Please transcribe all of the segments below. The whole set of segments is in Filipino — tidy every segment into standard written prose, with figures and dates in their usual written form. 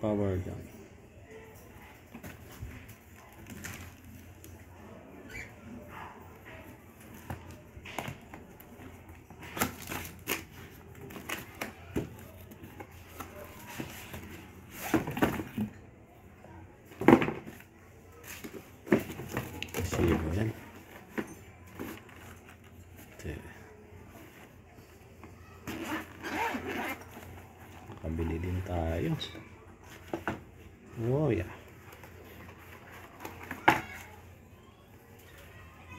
power dyan. Sibo yan. Kabili din tayo. Oh yeah.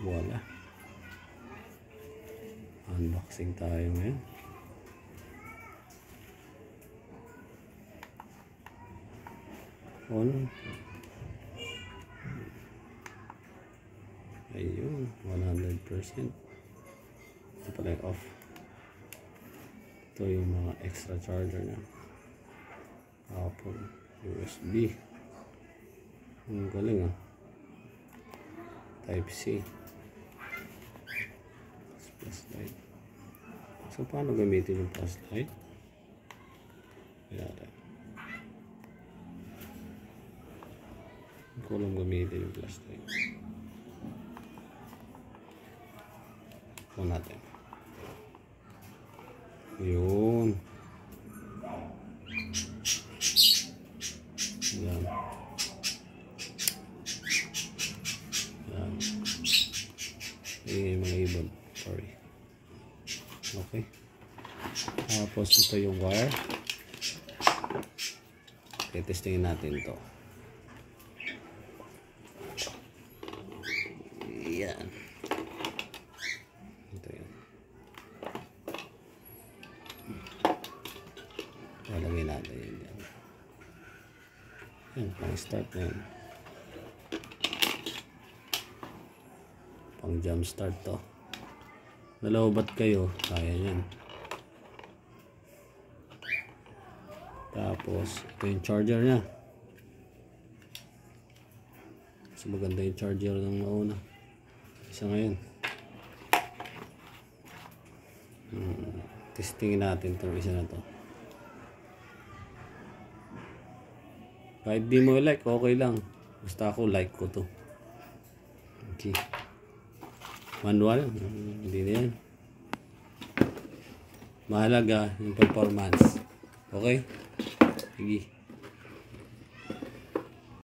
Wala. Unboxing tayo ngayon. On. Ayun, 100%. Ito pala yung off. Ito yung mga extra charger na. Apple USB. Ang galing ah. Type C. Flashlight. So paano gamitin yung flashlight? Kaya hindi ko alam gamitin yung flashlight. Ito natin. Yun. Yan. Yan. Yung mga ibon. Sorry. Okay. Tapos ito yung wire. Okay, testingin natin ito. Yan. Ito yan. Lalagay natin yun yan. Yan, pang-start na yun. Pang-jump start to. Nalobat kayo, kaya yan. Tapos, ito yung charger nya. Mas maganda yung charger ng mauna. Isa ngayon. Testingin natin itong isa na to. Kahit di mo like, okay lang. Basta ako like ko to. Okay. Manual, hindi na yan. Mahalaga yung performance. Okay? Sige.